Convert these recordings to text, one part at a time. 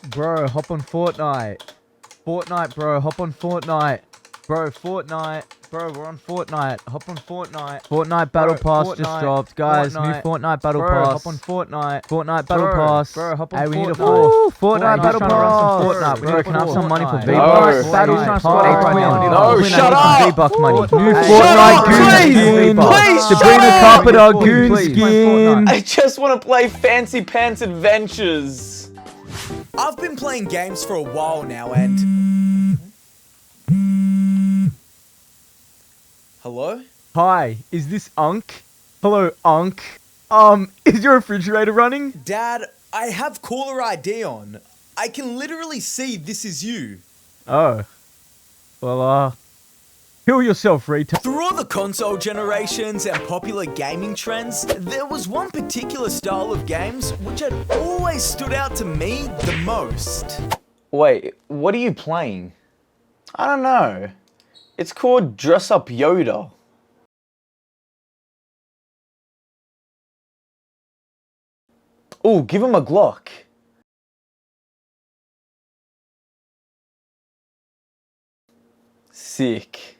Bro, hop on Fortnite. Fortnite, bro, hop on Fortnite. Bro, Fortnite. Bro, we're on Fortnite. Hop on Fortnite. Fortnite Battle Pass just dropped. Guys, new Fortnite Battle Pass. Hop on Fortnite. Fortnite Battle Pass. Bro, hop on Fortnite. Hey, we need a Fortnite Battle Pass. Fortnite. Bro, can I have some money for V-Bucks? No, shut up! V-Buck money. New Fortnite Goon skin. Please, Sabrina Carpenter Goon skin. I just want to play Fancy Pants Adventures. I've been playing games for a while now and... Hello? Hi, is this Unk? Hello, Unk. Is your refrigerator running? Dad, I have caller ID on. I can literally see this is you. Oh. Well, kill yourself, retard. Through all the console generations and popular gaming trends, there was one particular style of games which had always stood out to me the most. Wait, what are you playing? I don't know. It's called Up Yoda. Ooh, give him a Glock. Sick.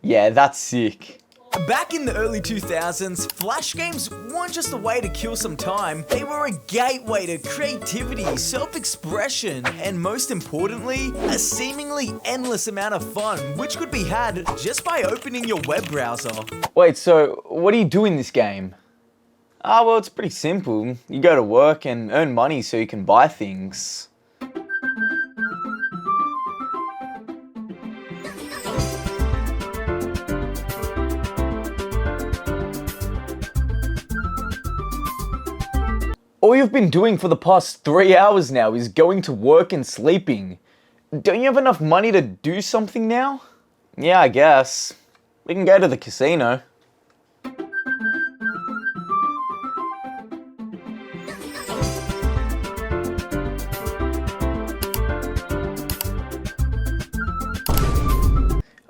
Yeah, that's sick. Back in the early 2000s, flash games weren't just a way to kill some time, they were a gateway to creativity, self-expression, and most importantly, a seemingly endless amount of fun, which could be had just by opening your web browser. Wait, so what do you do in this game? Ah, well, it's pretty simple. You go to work and earn money so you can buy things. All you've been doing for the past 3 hours now is going to work and sleeping. Don't you have enough money to do something now? Yeah, I guess. We can go to the casino.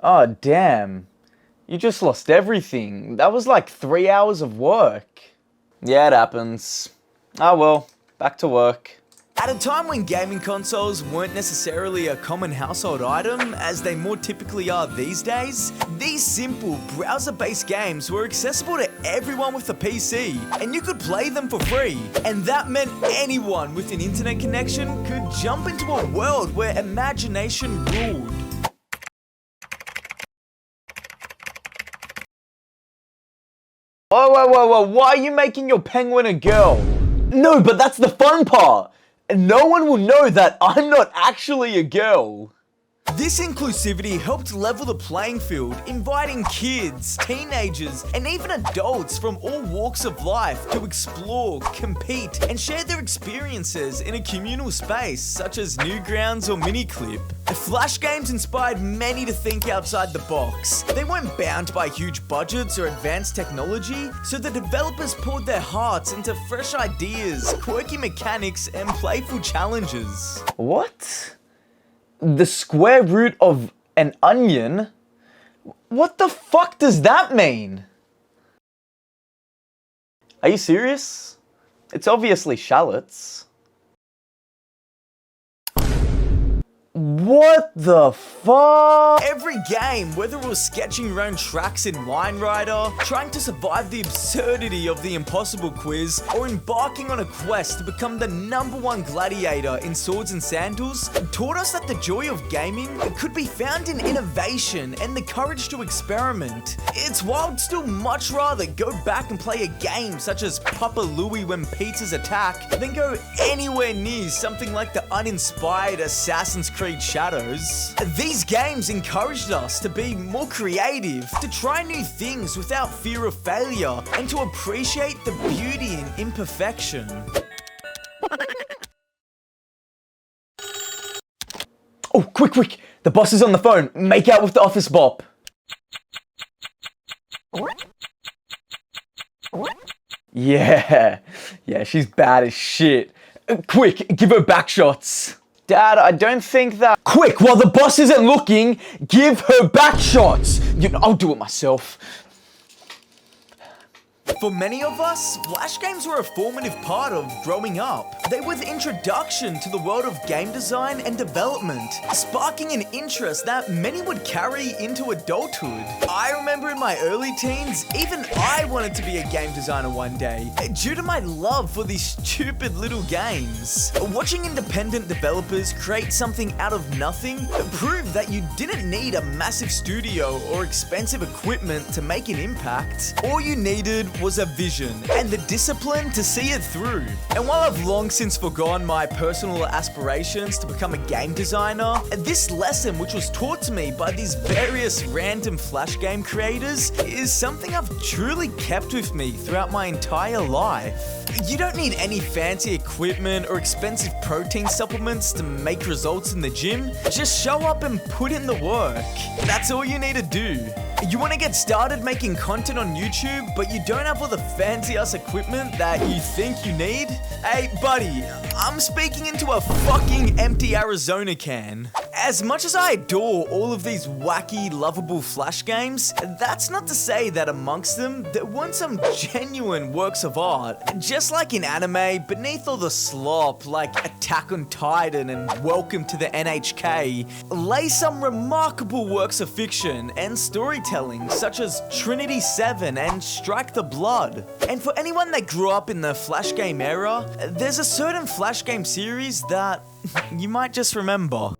Oh, damn. You just lost everything. That was like 3 hours of work. Yeah, it happens. Ah well, back to work. At a time when gaming consoles weren't necessarily a common household item, as they more typically are these days, these simple browser-based games were accessible to everyone with a PC, and you could play them for free. And that meant anyone with an internet connection could jump into a world where imagination ruled. Whoa, why are you making your penguin a girl? No, but that's the fun part. No one will know that I'm not actually a girl. This inclusivity helped level the playing field, inviting kids, teenagers, and even adults from all walks of life to explore, compete, and share their experiences in a communal space such as Newgrounds or Miniclip. Flash games inspired many to think outside the box. They weren't bound by huge budgets or advanced technology, so the developers poured their hearts into fresh ideas, quirky mechanics, and playful challenges. What? The square root of an onion? What the fuck does that mean? Are you serious? It's obviously shallots. What the fuck? Every game, whether it was sketching your own tracks in Wine Rider, trying to survive the absurdity of the impossible quiz, or embarking on a quest to become the #1 gladiator in Swords and Sandals, taught us that the joy of gaming could be found in innovation and the courage to experiment. It's why I'd still much rather go back and play a game such as Papa Louie when pizzas attack than go anywhere near something like the uninspired Assassin's Creed Shadows. These games encouraged us to be more creative, to try new things without fear of failure, and to appreciate the beauty in imperfection. Oh, quick! The boss is on the phone. Make out with the office bop. Yeah, she's bad as shit. Quick, give her back shots. Dad, I don't think that... Quick, while the boss isn't looking, give her back shots! I'll do it myself. For many of us, Flash games were a formative part of growing up. They were the introduction to the world of game design and development, sparking an interest that many would carry into adulthood. I remember in my early teens, even I wanted to be a game designer one day, due to my love for these stupid little games. Watching independent developers create something out of nothing proved that you didn't need a massive studio or expensive equipment to make an impact. All you needed was a vision and the discipline to see it through. And while I've long since forgone my personal aspirations to become a game designer, this lesson which was taught to me by these various random Flash game creators is something I've truly kept with me throughout my entire life. You don't need any fancy equipment or expensive protein supplements to make results in the gym. Just show up and put in the work. That's all you need to do. You want to get started making content on YouTube, but you don't have all the fancy-ass equipment that you think you need? Hey, buddy, I'm speaking into a fucking empty Arizona can. As much as I adore all of these wacky, lovable Flash games, that's not to say that amongst them, there weren't some genuine works of art. Just like in anime, beneath all the slop like Attack on Titan and Welcome to the NHK, lay some remarkable works of fiction and storytelling such as Trinity 7 and Strike the Blood. And for anyone that grew up in the Flash game era, there's a certain Flash game series that you might just remember.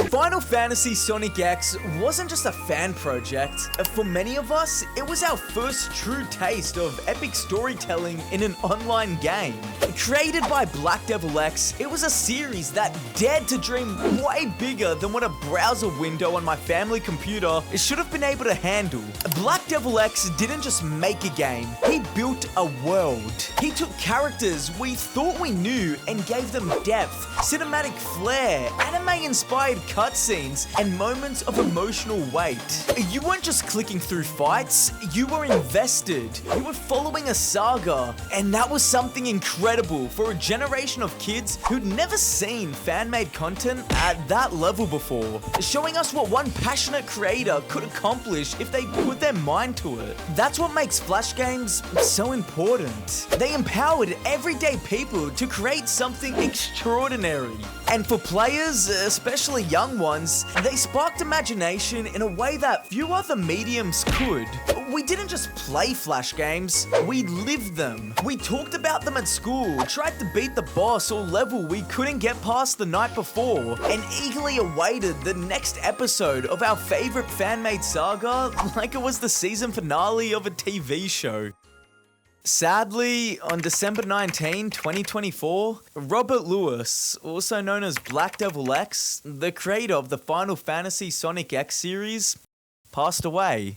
Final Fantasy Sonic X wasn't just a fan project. For many of us, it was our first true taste of epic storytelling in an online game. Created by BlackDevilX, it was a series that dared to dream way bigger than what a browser window on my family computer should have been able to handle. BlackDevilX didn't just make a game, he built a world. He took characters we thought we knew and gave them depth, cinematic flair, anime-inspired cutscenes, and moments of emotional weight. You weren't just clicking through fights, you were invested. You were following a saga, and that was something incredible for a generation of kids who'd never seen fan-made content at that level before, showing us what one passionate creator could accomplish if they put their mind to it. That's what makes Flash games so important. They empowered everyday people to create something extraordinary. And for players, especially young ones, they sparked imagination in a way that few other mediums could. We didn't just play Flash games, we lived them. We talked about them at school, tried to beat the boss or level we couldn't get past the night before, and eagerly awaited the next episode of our favorite fan-made saga like it was the season finale of a TV show. Sadly, on December 19, 2024, Robert Lewis, also known as BlackDevilX, the creator of the Final Fantasy Sonic X series, passed away.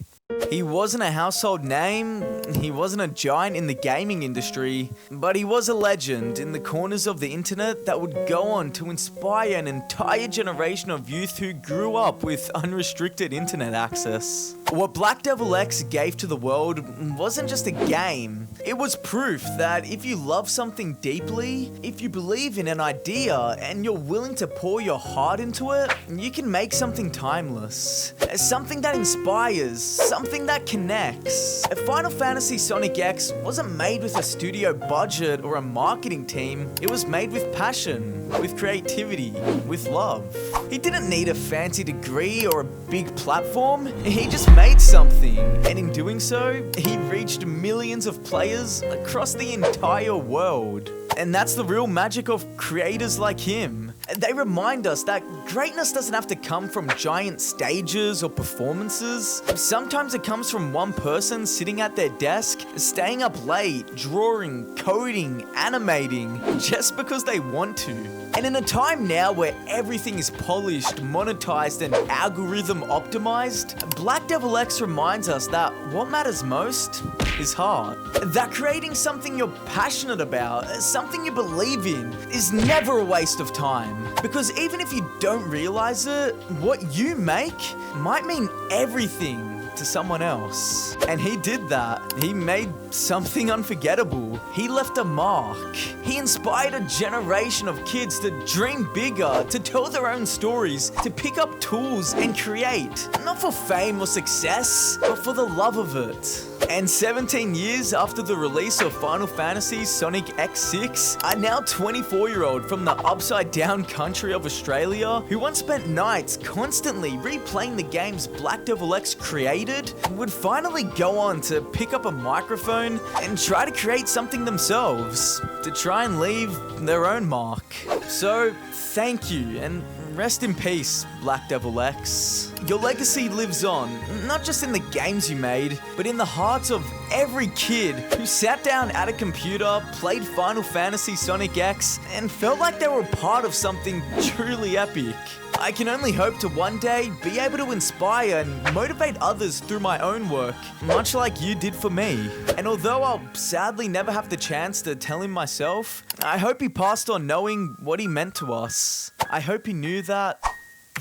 He wasn't a household name, he wasn't a giant in the gaming industry, but he was a legend in the corners of the internet that would go on to inspire an entire generation of youth who grew up with unrestricted internet access. What BlackDevilX gave to the world wasn't just a game, it was proof that if you love something deeply, if you believe in an idea and you're willing to pour your heart into it, you can make something timeless. Something that inspires, something that connects. Final Fantasy Sonic X wasn't made with a studio budget or a marketing team, it was made with passion, with creativity, with love. He didn't need a fancy degree or a big platform, he just made something, and in doing so, he reached millions of players across the entire world. And that's the real magic of creators like him. They remind us that greatness doesn't have to come from giant stages or performances. Sometimes it comes from one person sitting at their desk, staying up late, drawing, coding, animating, just because they want to. And in a time now where everything is polished, monetized, and algorithm optimized, BlackDevilX reminds us that what matters most is heart. That creating something you're passionate about, something you believe in, is never a waste of time. Because even if you don't realize it, what you make might mean everything to someone else. And he did that. He made something unforgettable. He left a mark. He inspired a generation of kids to dream bigger, to tell their own stories, to pick up tools and create. Not for fame or success, but for the love of it. And 17 years after the release of Final Fantasy Sonic X6, a now 24-year-old from the upside down country of Australia, who once spent nights constantly replaying the games BlackDevilX created, would finally go on to pick up a microphone and try to create something themselves, to try and leave their own mark. So, thank you, and rest in peace, BlackDevilX. Your legacy lives on, not just in the games you made, but in the hearts of every kid who sat down at a computer, played Final Fantasy Sonic X, and felt like they were part of something truly epic. I can only hope to one day be able to inspire and motivate others through my own work, much like you did for me. And although I'll sadly never have the chance to tell him myself, I hope he passed on knowing what he meant to us. I hope he knew that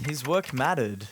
his work mattered.